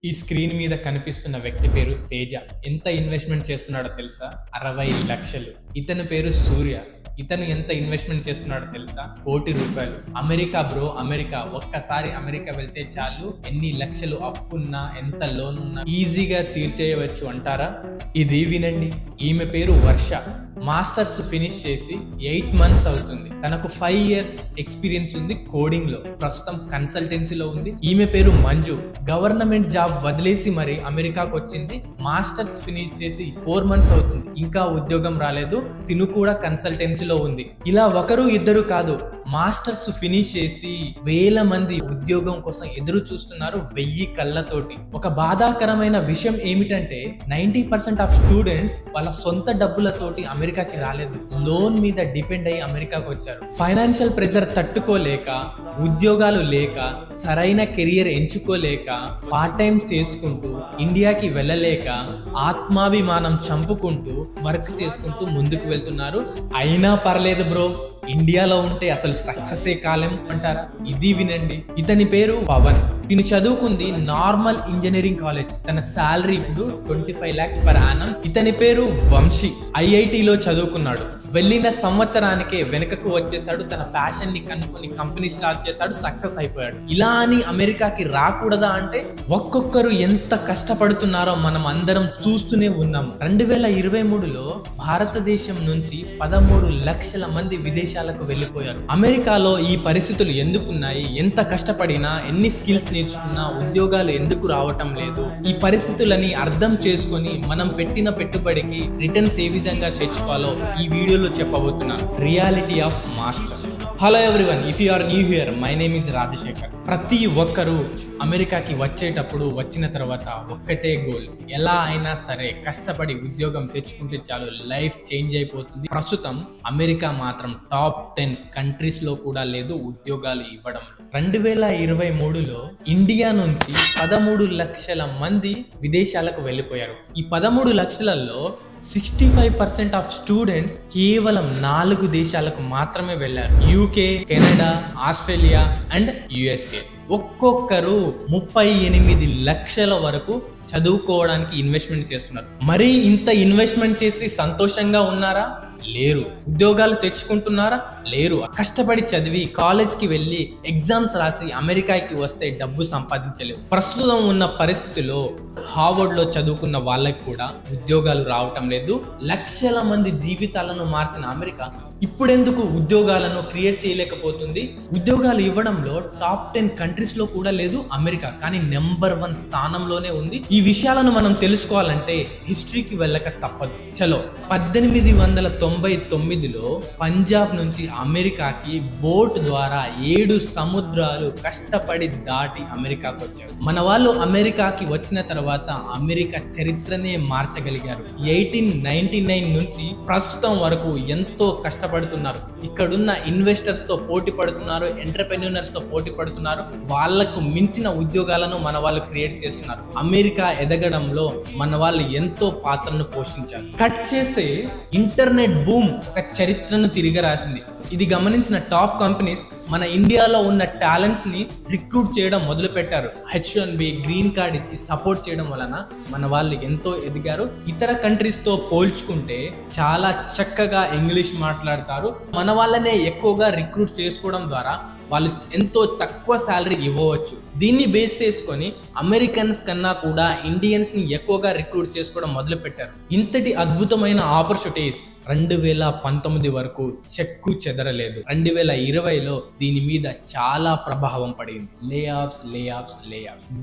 ఈ స్క్రీన్ మీద కనిపిస్తున్న వ్యక్తి పేరు తేజ. ఎంత ఇన్వెస్ట్మెంట్ చేస్తున్నాడో తెలుసా? 60 లక్షలు. ఇతని పేరు సూర్య. ఇతను ఎంత ఇన్వెస్ట్మెంట్ చేస్తున్నాడో తెలుసా? ₹1,00,00,000. America bro, America. ఒక్కసారి అమెరికా వెళ్తే చాలు, ఎన్ని లక్షలు అప్పున్నా ఎంత లోన్ ఉన్నా ఈజీగా తీర్చేయవచ్చు అంటారా? ఇది వినండి. ఈమె పేరు వర్ష. మాస్టర్స్ ఫినిష్ చేసి 8 months అవుతుంది. తనకు 5 years ఎక్స్పీరియన్స్ ఉంది కోడింగ్ లో. ప్రస్తుతం కన్సల్టెన్సీలో ఉంది. ఈమె పేరు మంజు. గవర్నమెంట్ జాబ్ వదిలేసి మరి అమెరికాకు వచ్చింది. మాస్టర్స్ ఫినిష్ చేసి 4 months అవుతుంది. ఇంకా ఉద్యోగం రాలేదు. తిను కూడా కన్సల్టెన్సీలో ఉంది. ఇలా ఒకరు ఇద్దరు కాదు, మాస్టర్స్ ఫినిష్ చేసి వేల మంది ఉద్యోగం కోసం ఎదురు చూస్తున్నారు 1000 కళ్ళతోటి. ఒక బాధాకరమైన విషయం ఏమిటంటే 90% ఆఫ్ స్టూడెంట్స్ వాళ్ళ సొంత డబ్బులతోటి అమెరికాకి రాలేదు. లోన్ మీద డిపెండ్ అయ్యి అమెరికాకు వచ్చారు. ఫైనాన్షియల్ ప్రెజర్ తట్టుకోలేక, ఉద్యోగాలు లేక, సరైన కెరియర్ ఎంచుకోలేక, పార్ట్ టైమ్స్ చేసుకుంటూ, ఇండియాకి వెళ్ళలేక, ఆత్మాభిమానం చంపుకుంటూ, వర్క్ చేసుకుంటూ ముందుకు వెళ్తున్నారు. అయినా పర్లేదు బ్రో, ఇండియాలో ఉంటే అసలు సక్సెసే కాలేం అంటారా? ఇది వినండి. ఇతని పేరు పవన్. తిని చదువుకుంది నార్మల్ ఇంజనీరింగ్ కాలేజ్. తన శాలరీ ఇప్పుడు 25 lakhs per annum. ఇతని పేరు వంశీ. IITలో చదువుకున్నాడు. వెళ్ళిన సంవత్సరానికే వెనకకు వచ్చేసాడు. తన ప్యాషన్ ని కనుక్కొని కంపెనీ స్టార్ట్ చేశాడు. సక్సెస్ అయిపోయాడు. ఇలా అని అమెరికాకి రాకూడదా అంటే, ఒక్కొక్కరు ఎంత కష్టపడుతున్నారో మనం అందరం చూస్తూనే ఉన్నాం. 2023లో భారతదేశం నుంచి 13 లక్షల మంది విదేశాలకు వెళ్ళిపోయారు. అమెరికాలో ఈ పరిస్థితులు ఎందుకున్నాయి? ఎంత కష్టపడినా, ఎన్ని స్కిల్స్ నేర్చుకున్నా ఉద్యోగాలు ఎందుకు రావటం లేదు? ఈ పరిస్థితులని అర్థం చేసుకొని మనం పెట్టిన పెట్టుబడికి రిటర్న్స్ ఏ విధంగా తెచ్చుకోవాలో ఈ వీడియోలో చెప్పబోతున్నాను. Reality of masters. Hello everyone, if you are new here, my name is Rajashekar. ప్రతి ఒక్కరూ అమెరికాకి వచ్చేటప్పుడు, వచ్చిన తర్వాత ఒక్కటే గోల్, ఎలా అయినా సరే కష్టపడి ఉద్యోగం తెచ్చుకుంటే చాలు, లైఫ్ చేంజ్ అయిపోతుంది. ప్రస్తుతం అమెరికా మాత్రం టాప్ 10 కంట్రీస్ లో కూడా లేదు ఉద్యోగాలు ఇవ్వడం. 2023లో ఇండియా నుంచి 13 లక్షల మంది విదేశాలకు వెళ్ళిపోయారు. ఈ 13 లక్షలలో 65% ఆఫ్ స్టూడెంట్స్ కేవలం 4 దేశాలకు మాత్రమే వెళ్ళారు. UK, Canada, Australia and USA. ఒక్కొక్కరు 38 లక్షల వరకు చదువుకోవడానికి ఇన్వెస్ట్మెంట్ చేస్తున్నారు. మరి ఇంత ఇన్వెస్ట్మెంట్ చేసి సంతోషంగా ఉన్నారా? లేరు. ఉద్యోగాలు తెచ్చుకుంటున్నారా? లేరు. కష్టపడి చదివి కాలేజ్కి వెళ్ళి ఎగ్జామ్స్ రాసి అమెరికాకి వస్తే డబ్బు సంపాదించలేవు. ప్రస్తుతం ఉన్న పరిస్థితిలో హార్వర్డ్ లో చదువుకున్న వాళ్ళకి కూడా ఉద్యోగాలు రావటం లేదు. లక్షల మంది జీవితాలను మార్చిన అమెరికా ఇప్పుడెందుకు ఉద్యోగాలను క్రియేట్ చేయలేకపోతుంది? ఉద్యోగాలు ఇవ్వడంలో టాప్ 10 కంట్రీస్ లో కూడా లేదు అమెరికా, కానీ నెంబర్ 1 స్థానంలోనే ఉంది. ఈ విషయాలను మనం తెలుసుకోవాలంటే హిస్టరీకి వెళ్ళక తప్పదు. చలో, 1899లో పంజాబ్ నుంచి అమెరికాకి బోట్ ద్వారా 7 సముద్రాలు కష్టపడి దాటి అమెరికాకు వచ్చారు. మన వాళ్ళు అమెరికాకి వచ్చిన తర్వాత అమెరికా చరిత్రనే మార్చగలిగారు. 1899 నుంచి ప్రస్తుతం వరకు ఎంతో కష్టపడుతున్నారు. ఇక్కడున్న ఇన్వెస్టర్స్ తో పోటీ పడుతున్నారు, ఎంటర్‌ప్రెన్యూర్స్ తో పోటీ పడుతున్నారు. వాళ్లకు మించిన ఉద్యోగాలను మన వాళ్ళు క్రియేట్ చేస్తున్నారు. అమెరికా ఎదగడంలో మన వాళ్ళు ఎంతో పాత్రను పోషించారు. కట్ చేస్తే ఇంటర్నెట్ బూమ్ ఒక చరిత్రను తిరిగి రాసింది. ఇది గమనించిన టాప్ కంపెనీస్ మన ఇండియాలో ఉన్న టాలెంట్స్ ని రిక్రూట్ చేయడం మొదలు పెట్టారు. H1B గ్రీన్ కార్డ్ ఇచ్చి సపోర్ట్ చేయడం వలన మన వాళ్ళు ఎంతో ఎదిగారు. ఇతర కంట్రీస్ తో పోల్చుకుంటే చాలా చక్కగా ఇంగ్లీష్ మాట్లాడతారు. మన వాళ్ళనే ఎక్కువగా రిక్రూట్ చేసుకోవడం ద్వారా వాళ్ళు ఎంతో తక్కువ శాలరీ ఇవ్వవచ్చు. దీన్ని బేస్ చేసుకొని అమెరికన్స్ కన్నా కూడా ఇండియన్స్ ని ఎక్కువగా రిక్రూట్ చేసుకోవడం మొదలు పెట్టారు. ఇంతటి అద్భుతమైన ఆపర్చునిటీస్ 2019 వరకు చెక్కు చెదరలేదు. 2020లో దీని మీద చాలా ప్రభావం పడింది. లే ఆఫ్స్.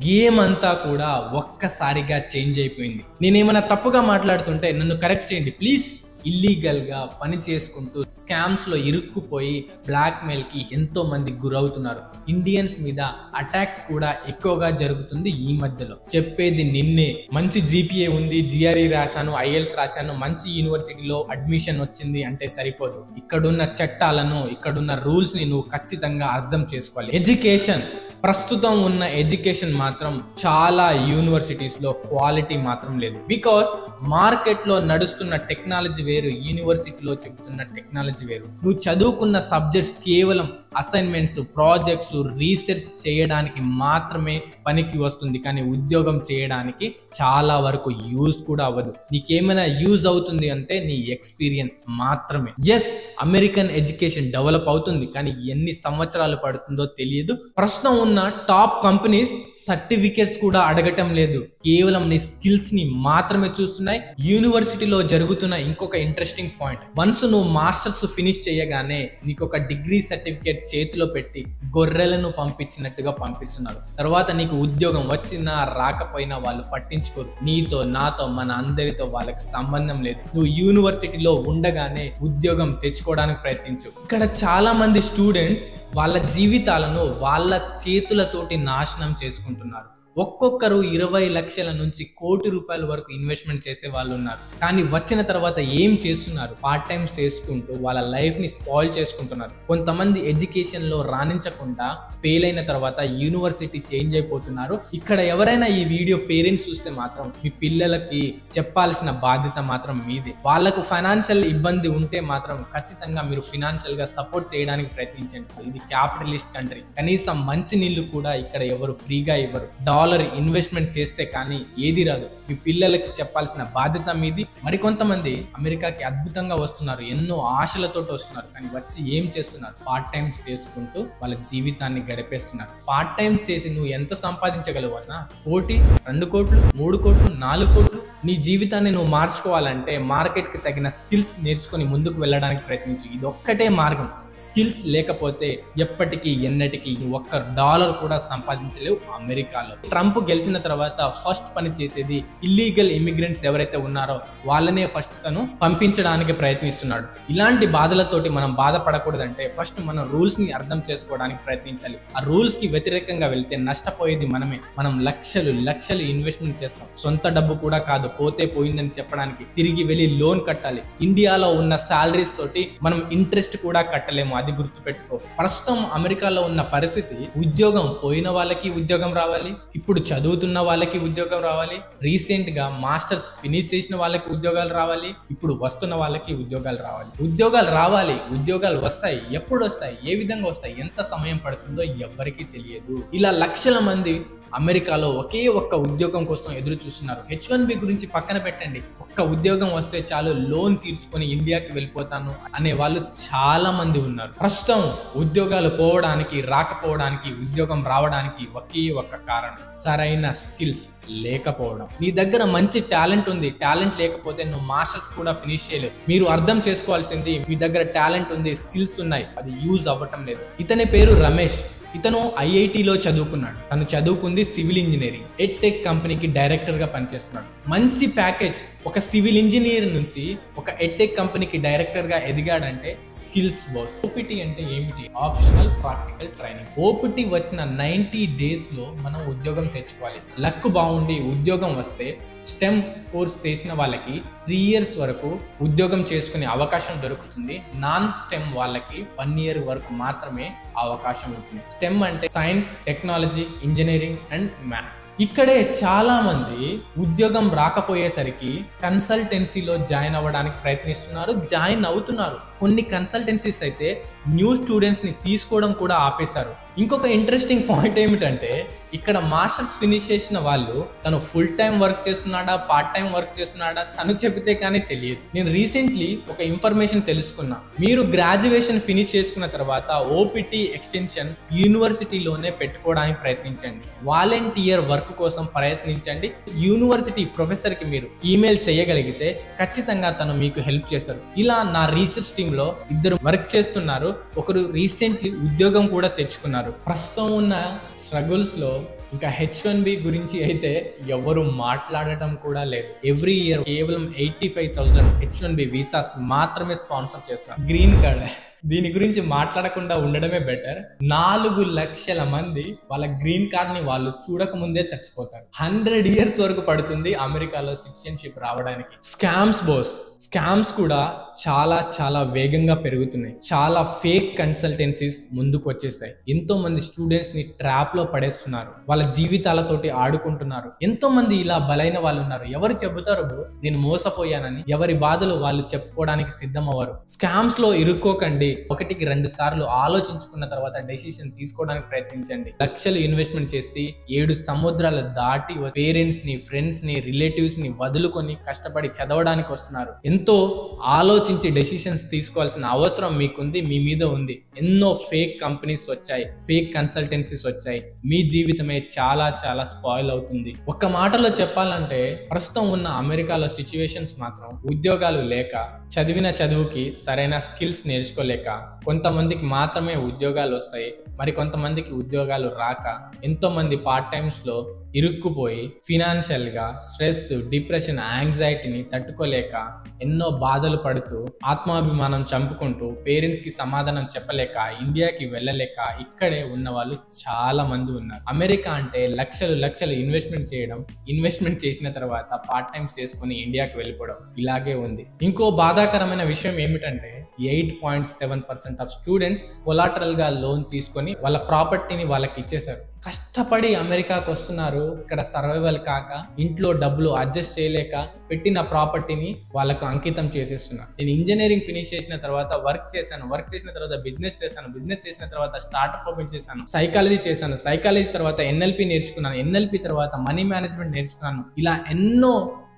గేమ్ అంతా కూడా ఒక్కసారిగా చేంజ్ అయిపోయింది. నేనేమైనా తప్పుగా మాట్లాడుతుంటే నన్ను కరెక్ట్ చేయండి ప్లీజ్. ఇల్లీగల్ గా పని చేసుకుంటూ స్కామ్స్ లో ఇరుక్కుపోయి బ్లాక్ మెయిల్ కి ఎంతో మంది గురవుతున్నారు. ఇండియన్స్ మీద అటాక్స్ కూడా ఎక్కువగా జరుగుతుంది ఈ మధ్యలో. చెప్పేది నిన్నే. మంచి GPA ఉంది, GRE రాశాను, IELTS రాశాను, మంచి యూనివర్సిటీలో అడ్మిషన్ వచ్చింది అంటే సరిపోదు. ఇక్కడున్న చట్టాలను, ఇక్కడున్న రూల్స్ ని నువ్వు ఖచ్చితంగా అర్థం చేసుకోవాలి. ఎడ్యుకేషన్ ప్రస్తుతం ఉన్న ఎడ్యుకేషన్ మాత్రం చాలా యూనివర్సిటీస్ లో క్వాలిటీ మాత్రం లేదు. బికాస్ మార్కెట్ లో నడుస్తున్న టెక్నాలజీ వేరు, యూనివర్సిటీలో చెబుతున్న టెక్నాలజీ వేరు. నువ్వు చదువుకున్న సబ్జెక్ట్స్ కేవలం అసైన్మెంట్స్, ప్రాజెక్ట్స్, రీసెర్చ్ చేయడానికి మాత్రమే పనికి వస్తుంది, కానీ ఉద్యోగం చేయడానికి చాలా వరకు యూజ్ కూడా అవ్వదు. నీకేమైనా యూజ్ అవుతుంది అంటే నీ ఎక్స్పీరియన్స్ మాత్రమే. ఎస్, అమెరికన్ ఎడ్యుకేషన్ డెవలప్ అవుతుంది, కానీ ఎన్ని సంవత్సరాలు పడుతుందో తెలియదు. ప్రస్తుతం ఉన్న టాప్ కంపెనీస్ సర్టిఫికేట్స్ కూడా అడగటం లేదు, కేవలం నీ స్కిల్స్ ని మాత్రమే చూస్తున్నాయి. యూనివర్సిటీలో జరుగుతున్న ఇంకొక ఇంట్రెస్టింగ్ పాయింట్, వన్స్ నువ్వు మాస్టర్స్ ఫినిష్ చేయగానే నీకు ఒక డిగ్రీ సర్టిఫికేట్ చేతిలో పెట్టి గొర్రెలను పంపించినట్టుగా పంపిస్తున్నారు. తర్వాత నీకు ఉద్యోగం వచ్చినా రాకపోయినా వాళ్ళు పట్టించుకోరు. నీతో, నాతో, మన అందరితో వాళ్ళకి సంబంధం లేదు. నువ్వు యూనివర్సిటీలో ఉండగానే ఉద్యోగం తెచ్చుకోవడానికి ప్రయత్నించు. ఇక్కడ చాలా మంది స్టూడెంట్స్ వాళ్ళ జీవితాలను వాళ్ళ చేతులతోటి నాశనం చేసుకుంటున్నారు. ఒక్కొక్కరు 20 లక్షల నుంచి ₹1,00,00,000 వరకు ఇన్వెస్ట్మెంట్ చేసే వాళ్ళు ఉన్నారు. కానీ వచ్చిన తర్వాత ఏం చేస్తున్నారు? పార్ట్ టైమ్స్ చేసుకుంటూ వాళ్ళ లైఫ్ ని స్పాయిల్ చేసుకుంటున్నారు. కొంతమంది ఎడ్యుకేషన్ లో రాణించకుండా ఫెయిల్ అయిన తర్వాత యూనివర్సిటీ చేంజ్ అయిపోతున్నారు. ఇక్కడ ఎవరైనా ఈ వీడియో పేరెంట్స్ చూస్తే మాత్రం మీ పిల్లలకి చెప్పాల్సిన బాధ్యత మాత్రం మీదే. వాళ్ళకు ఫైనాన్షియల్ ఇబ్బంది ఉంటే మాత్రం ఖచ్చితంగా మీరు ఫైనాన్షియల్ గా సపోర్ట్ చేయడానికి ప్రయత్నించండి. ఇది క్యాపిటలిస్ట్ కంట్రీ. కనీసం మంచి నీళ్లు కూడా ఇక్కడ ఎవరు ఫ్రీగా ఇవ్వరు. $1 ఇన్వెస్ట్మెంట్ చేస్తే కానీ ఏది రాదు. మీ పిల్లలకి చెప్పాల్సిన బాధ్యత మీది. మరికొంతమంది అమెరికాకి అద్భుతంగా వస్తున్నారు, ఎన్నో ఆశలతో వస్తున్నారు, కానీ వచ్చి ఏం చేస్తున్నారు? పార్ట్ టైమ్స్ చేసుకుంటూ వాళ్ళ జీవితాన్ని గడిపేస్తున్నారు. పార్ట్ టైమ్స్ చేసి నువ్వు ఎంత సంపాదించగలవు అన్నా? 1 కోటి, 2 కోట్లు, 3 కోట్లు, 4 కోట్లు. నీ జీవితాన్ని నువ్వు మార్చుకోవాలంటే మార్కెట్ కి తగిన స్కిల్స్ నేర్చుకొని ముందుకు వెళ్ళడానికి ప్రయత్నించు. ఇది ఒక్కటే మార్గం. స్కిల్స్ లేకపోతే ఎప్పటికీ ఎన్నటికీ $1 కూడా సంపాదించలేవు అమెరికాలో. ట్రంప్ గెలిచిన తర్వాత ఫస్ట్ పని చేసేది ఇల్లీగల్ ఇమిగ్రెంట్స్ ఎవరైతే ఉన్నారో వాళ్ళనే ఫస్ట్ తను పంపించడానికి ప్రయత్నిస్తున్నాడు. ఇలాంటి బాధలతోటి మనం బాధపడకూడదంటే ఫస్ట్ మనం రూల్స్ ని అర్థం చేసుకోవడానికి ప్రయత్నించాలి. ఆ రూల్స్ కి వ్యతిరేకంగా వెళ్తే నష్టపోయేది మనమే. మనం లక్షలు ఇన్వెస్ట్మెంట్ చేస్తాం, సొంత డబ్బు కూడా కాదు, పోతే పోయిందని చెప్పడానికి. తిరిగి వెళ్ళి లోన్ కట్టాలి. ఇండియాలో ఉన్న సాలరీస్ తోటి మనం ఇంట్రెస్ట్ కూడా కట్టలేము. అది గుర్తుపెట్టుకో. ప్రస్తుతం అమెరికాలో ఉన్న పరిస్థితి, ఉద్యోగం పోయిన వాళ్ళకి ఉద్యోగం రావాలి, ఇప్పుడు చదువుతున్న వాళ్ళకి ఉద్యోగం రావాలి, రీసెంట్ గా మాస్టర్స్ ఫినిష్ చేసిన వాళ్ళకి ఉద్యోగాలు రావాలి, ఇప్పుడు వస్తున్న వాళ్ళకి ఉద్యోగాలు రావాలి. ఉద్యోగాలు రావాలి, ఉద్యోగాలు వస్తాయి. ఎప్పుడు వస్తాయి, ఏ విధంగా వస్తాయి, ఎంత సమయం పడుతుందో ఎవ్వరికీ తెలియదు. ఇలా లక్షల మంది అమెరికాలో ఒకే ఒక్క ఉద్యోగం కోసం ఎదురు చూస్తున్నారు. H1B గురించి పక్కన పెట్టండి, ఒక్క ఉద్యోగం వస్తే చాలు లోన్ తీర్చుకొని ఇండియాకి వెళ్ళిపోతాను అనే వాళ్ళు చాలా మంది ఉన్నారు. ప్రస్తుతం ఉద్యోగాలు పోవడానికి, రాకపోవడానికి, ఉద్యోగం రావడానికి ఒకే ఒక్క కారణం, సరైన స్కిల్స్ లేకపోవడం. నీ దగ్గర మంచి టాలెంట్ ఉంది, టాలెంట్ లేకపోతే నువ్వు మాస్టర్స్ కూడా ఫినిష్ చేయలేవు. మీరు అర్థం చేసుకోవాల్సింది, మీ దగ్గర టాలెంట్ ఉంది, స్కిల్స్ ఉన్నాయి, అది యూజ్ అవ్వటం లేదు. ఇతని పేరు రమేష్. ఇతను ఐఐటిలో చదువుకున్నాడు. తను చదువుకుంది సివిల్ ఇంజనీరింగ్. ఎడ్టెక్ కంపెనీకి డైరెక్టర్ గా పనిచేస్తున్నాడు. మంచి ప్యాకేజ్. ఒక సివిల్ ఇంజనీర్ నుంచి ఒక ఎడ్టెక్ కంపెనీకి డైరెక్టర్ గా ఎదిగాడంటే స్కిల్స్ బాస్. ఓపీటీ అంటే ఏమిటి? Optional practical training. ఓపీటీ వచ్చిన 90 days లో మనం ఉద్యోగం తెచ్చుకోవాలి. లక్ బాగుండి ఉద్యోగం వస్తే స్టెమ్ కోర్స్ చేసిన వాళ్ళకి 3 years వరకు ఉద్యోగం చేసుకునే అవకాశం దొరుకుతుంది. నాన్ స్టెమ్ వాళ్ళకి 1 year వరకు మాత్రమే అవకాశం ఉంటుంది. స్టెమ్ అంటే science, technology, engineering and maths. ఇక్కడే చాలా మంది ఉద్యోగం రాకపోయేసరికి కన్సల్టెన్సీలో జాయిన్ అవ్వడానికి ప్రయత్నిస్తున్నారు, జాయిన్ అవుతున్నారు. కొన్ని కన్సల్టెన్సీస్ అయితే న్యూ స్టూడెంట్స్ ని తీసుకోవడం కూడా ఆపేశారు. ఇంకొక ఇంట్రెస్టింగ్ పాయింట్ ఏమిటంటే, ఇక్కడ మాస్టర్స్ ఫినిష్ చేసిన వాళ్ళు తను ఫుల్ టైం వర్క్ చేస్తున్నాడా, పార్ట్ టైం వర్క్ చేస్తున్నాడా తను చెబితే కానీ తెలియదు. నేను రీసెంట్లీ ఒక ఇన్ఫర్మేషన్ తెలుసుకున్నా. మీరు గ్రాడ్యుయేషన్ ఫినిష్ చేసుకున్న తర్వాత ఓపీటీ ఎక్స్టెన్షన్ యూనివర్సిటీలోనే పెట్టుకోవడానికి ప్రయత్నించండి. వాలంటీర్ వర్క్ కోసం ప్రయత్నించండి. యూనివర్సిటీ ప్రొఫెసర్ కి మీరు ఈమెయిల్ చేయగలిగితే ఖచ్చితంగా తను మీకు హెల్ప్ చేస్తారు. ఇలా నా రీసెర్చ్ టీమ్ లో 2 వర్క్ చేస్తున్నారు, ఒకరు రీసెంట్లీ ఉద్యోగం కూడా తెచ్చుకున్నారు. ప్రస్తుతం ఉన్న స్ట్రగుల్స్ లో ఇంకా H1B గురించి అయితే ఎవరు మాట్లాడటం కూడా లేదు. ఎవ్రీ ఇయర్ కేవలం 85,000 H1B వీసాస్ మాత్రమే స్పాన్సర్ చేస్తున్నారు. గ్రీన్ కార్డ్ దీని గురించి మాట్లాడకుండా ఉండడమే బెటర్. 4 లక్షల మంది వాళ్ళ గ్రీన్ కార్డ్ ని వాళ్ళు చూడక ముందే చచ్చిపోతారు. 100 years వరకు పడుతుంది అమెరికాలో సిటిజన్షిప్ రావడానికి. స్కామ్స్ కూడా చాలా వేగంగా పెరుగుతున్నాయి. చాలా ఫేక్ కన్సల్టెన్సీస్ ముందుకు వచ్చేసాయి. ఎంతో మంది స్టూడెంట్స్ ని ట్రాప్ లో పడేస్తున్నారు. వాళ్ళ జీవితాలతోటి ఆడుకుంటున్నారు. ఎంతో మంది ఇలా బలైన వాళ్ళు ఉన్నారు. ఎవరు చెబుతారు బ్రో నేను మోసపోయానని? ఎవరి బాధలు వాళ్ళు చెప్పుకోవడానికి సిద్ధం అవ్వరు. స్కామ్స్ లో ఇరుక్కోకండి. 1కి 2 సార్లు ఆలోచించుకున్న తర్వాత డెసిషన్ తీసుకోవడానికి ప్రయత్నించండి. లక్షలు ఇన్వెస్ట్మెంట్ చేసి 7 సముద్రాలు దాటి పేరెంట్స్ ని, ఫ్రెండ్స్ ని, రిలేటివ్స్ ని వదులుకొని కష్టపడి చదవడానికి వస్తున్నారు. ఎంతో ఆలోచించి డెసిషన్స్ తీసుకోవాల్సిన అవసరం మీకుంది, మీ మీద ఉంది. ఎన్నో ఫేక్ కంపెనీస్ వచ్చాయి, ఫేక్ కన్సల్టెన్సీస్ వచ్చాయి. మీ జీవితమే చాలా స్పాయిల్ అవుతుంది. ఒక్క మాటలో చెప్పాలంటే ప్రస్తుతం ఉన్న అమెరికాలో సిచ్యువేషన్స్ మాత్రం ఉద్యోగాలు లేక, చదివిన చదువుకి సరైన స్కిల్స్ నేర్చుకోలేక, కొంతమందికి మాత్రమే ఉద్యోగాలు వస్తాయి, మరి కొంతమందికి ఉద్యోగాలు రాక, ఎంతో మంది పార్ట్ టైమ్స్ లో ఇరుక్కుపోయి ఫినాన్షియల్ గా స్ట్రెస్, డిప్రెషన్, యాంగ్జైటీని తట్టుకోలేక ఎన్నో బాధలు పడుతూ ఆత్మాభిమానం చంపుకుంటూ పేరెంట్స్ కి సమాధానం చెప్పలేక ఇండియాకి వెళ్ళలేక ఇక్కడే ఉన్న వాళ్ళు చాలా మంది ఉన్నారు. అమెరికా అంటే లక్షలు ఇన్వెస్ట్మెంట్ చేసిన తర్వాత పార్ట్ టైమ్స్ చేసుకుని ఇండియాకి వెళ్ళిపోవడం ఇలాగే ఉంది. ఇంకో బాధాకరమైన విషయం ఏమిటంటే 8.7% ఆఫ్ స్టూడెంట్స్ కొలాటరల్ గా లోన్ తీసుకొని వాళ్ళ ప్రాపర్టీని వాళ్ళకి ఇచ్చేశారు. కష్టపడి అమెరికాకు వస్తున్నారు. ఇక్కడ సర్వైవల్ కాక, ఇంట్లో డబ్బులు అడ్జస్ట్ చేయలేక పెట్టిన ప్రాపర్టీని వాళ్ళకు అంకితం చేసేస్తున్నారు. నేను ఇంజనీరింగ్ ఫినిష్ చేసిన తర్వాత వర్క్ చేసిన తర్వాత బిజినెస్ చేసిన తర్వాత స్టార్ట్అప్ ఓపెన్ చేశాను, సైకాలజీ తర్వాత ఎన్ఎల్పి నేర్చుకున్నాను, ఎన్ఎల్పి తర్వాత మనీ మేనేజ్మెంట్ నేర్చుకున్నాను. ఇలా ఎన్నో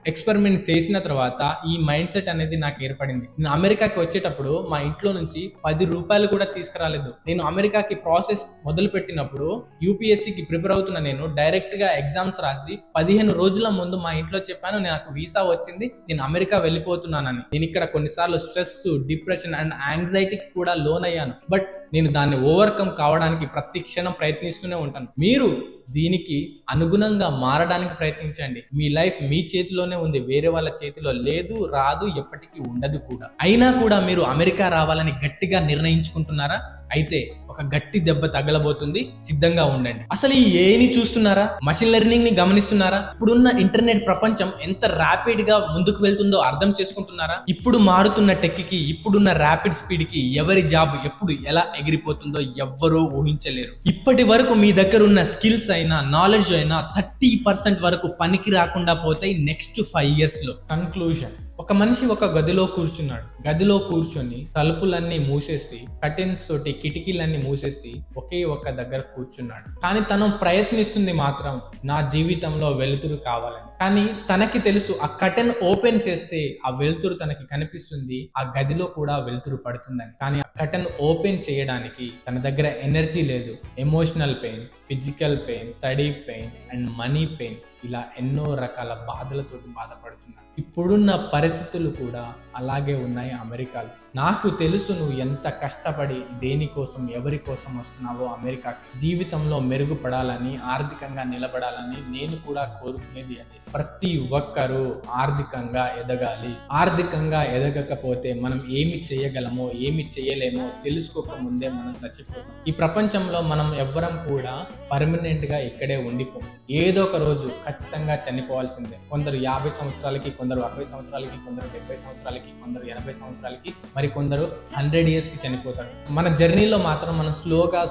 ఎక్స్పెరిమెంట్ చేసిన తర్వాత ఈ మైండ్ సెట్ అనేది నాకు ఏర్పడింది. నేను అమెరికాకి వచ్చేటప్పుడు మా ఇంట్లో నుంచి 10 రూపాయలు కూడా తీసుకురాలేదు. నేను అమెరికాకి ప్రాసెస్ మొదలు పెట్టినప్పుడు యూపీఎస్సీకి ప్రిపేర్ అవుతున్న నేను డైరెక్ట్ గా ఎగ్జామ్స్ రాసి 15 రోజుల ముందు మా ఇంట్లో చెప్పాను నాకు వీసా వచ్చింది, నేను అమెరికా వెళ్ళిపోతున్నానని. నేను ఇక్కడ కొన్నిసార్లు స్ట్రెస్, డిప్రెషన్ అండ్ యాంగ్జైటీకి కూడా లోన్ అయ్యాను. బట్ నేను దాన్ని ఓవర్కమ్ కావడానికి ప్రతి క్షణం ప్రయత్నిస్తూనే ఉంటాను. మీరు దీనికి అనుగుణంగా మారడానికి ప్రయత్నించండి. మీ లైఫ్ మీ చేతిలోనే ఉంది, వేరే వాళ్ళ చేతిలో లేదు, రాదు, ఎప్పటికీ ఉండదు కూడా. అయినా కూడా మీరు అమెరికా రావాలని గట్టిగా నిర్ణయించుకుంటున్నారా? అయితే ఒక గట్టి దెబ్బ తగలబోతుంది, సిద్ధంగా ఉండండి. అసలు ఈ ఏని చూస్తున్నారా? మషిన్ లెర్నింగ్ ని గమనిస్తున్నారా? ఇప్పుడున్న ఇంటర్నెట్ ప్రపంచం ఎంత ర్యాపిడ్ గా ముందుకు వెళ్తుందో అర్థం చేసుకుంటున్నారా? ఇప్పుడు మారుతున్న టెక్ కి, ఇప్పుడున్న ర్యాపిడ్ స్పీడ్ కి ఎవరి జాబ్ ఎప్పుడు ఎలా ఎగిరిపోతుందో ఎవ్వరూ ఊహించలేరు. ఇప్పటి వరకు మీ దగ్గర ఉన్న స్కిల్స్ అయినా, నాలెడ్జ్ అయినా 30% వరకు పనికి రాకుండా పోతాయి నెక్స్ట్ 5 years లో. కన్క్లూజన్: ఒక మనిషి ఒక గదిలో కూర్చున్నాడు. గదిలో కూర్చొని తలుపులన్నీ మూసేసి, కర్టెన్స్ తోటి కిటికీలన్నీ మూసేసి ఒకే ఒక్క దగ్గర కూర్చున్నాడు. కానీ తను ప్రయత్నిస్తుంది మాత్రం నా జీవితంలో వెలుతురు కావాలని. కానీ తనకి తెలుసు ఆ కర్టెన్ ఓపెన్ చేస్తే ఆ వెలుతురు తనకి కనిపిస్తుంది, ఆ గదిలో కూడా వెలుతురు పడుతుందని. కానీ ఆ కర్టెన్ ఓపెన్ చేయడానికి తన దగ్గర ఎనర్జీ లేదు. Emotional pain, physical pain, study pain and money pain, ఇలా ఎన్నో రకాల బాధలతోటి బాధపడుతున్నాడు. ఇప్పుడున్న పరిస్థితులు కూడా అలాగే ఉన్నాయి అమెరికాలో. నాకు తెలుసు నువ్వు ఎంత కష్టపడి దేనికోసం, ఎవరి కోసం వస్తున్నావో అమెరికాకి. జీవితంలో మెరుగుపడాలని, ఆర్థికంగా నిలబడాలని నేను కూడా కోరుకునేది అదే. ప్రతి ఒక్కరూ ఆర్థికంగా ఎదగాలి. ఆర్థికంగా ఎదగకపోతే మనం ఏమి చేయగలమో, ఏమి చేయలేమో తెలుసుకోక ముందే మనం చచ్చిపోతాం. ఈ ప్రపంచంలో మనం ఎవ్వరం కూడా పర్మనెంట్ గా ఇక్కడే ఉండిపోం. ఏదో ఒక రోజు ఖచ్చితంగా చనిపోవాల్సిందే. కొందరు 50 సంవత్సరాలకి, కొందరు 60 సంవత్సరాలకి, కొందరు 70 సంవత్సరాలకి, కొందరు 80 సంవత్సరాలకి, మరి కొందరు 100 years కి చనిపోతారు. మన జర్నీలో మాత్రం మనం స్లోగా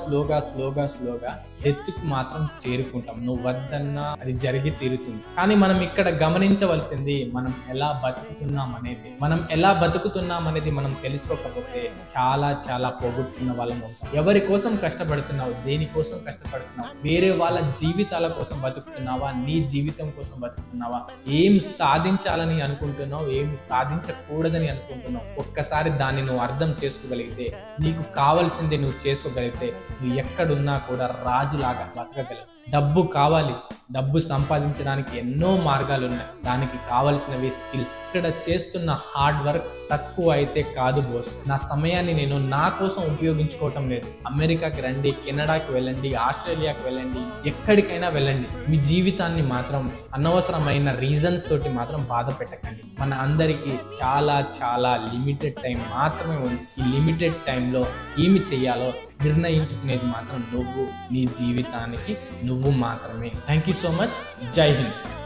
డెత్కు మాత్రం చేరుకుంటాం. నువ్వు వద్దన్నా అది జరిగి తీరుతుంది. కానీ మనం ఇక్కడ గమనించవలసింది మనం ఎలా బతుకుతున్నాం అనేది. మనం తెలుసుకోకపోతే చాలా పోగొట్టుకున్న వాళ్ళం అవుతాం. ఎవరి కోసం కష్టపడుతున్నావు? దేనికోసం కష్టపడుతున్నావు? వేరే వాళ్ళ జీవితాల కోసం బతుకుతున్నావా? నీ జీవితం కోసం బతుకుతున్నావా? ఏం సాధించాలని అనుకుంటున్నావు? ఏం సాధించకూడదని అనుకుంటున్నావు? ఒక్కసారి దాన్ని నువ్వు అర్థం చేసుకోగలిగితే, నీకు కావాల్సింది నువ్వు చేసుకోగలిగితే, నువ్వు ఎక్కడున్నా కూడా రాజులాగా బతకగలవు. డబ్బు కావాలి, డబ్బు సంపాదించడానికి ఎన్నో మార్గాలు ఉన్నాయి. దానికి కావలసినవి స్కిల్స్. ఇక్కడ చేస్తున్న హార్డ్ వర్క్ తక్కువ అయితే కాదు బోస్. నా సమయాన్ని నేను నా కోసం ఉపయోగించుకోవటం లేదు. అమెరికాకి రండి, కెనడాకి వెళ్ళండి, ఆస్ట్రేలియాకి వెళ్ళండి, ఎక్కడికైనా వెళ్ళండి. మీ జీవితాన్ని మాత్రం అనవసరమైన రీజన్స్ తోటి మాత్రం బాధ పెట్టకండి. మన అందరికీ చాలా చాలా లిమిటెడ్ టైం మాత్రమే ఉంది. ఈ లిమిటెడ్ టైంలో ఏమి చెయ్యాలో నిర్ణయించుకునేది మాత్రం నువ్వు, నీ జీవితానికి నువ్వు మాత్రమే. Thank you so much. జై హింద్.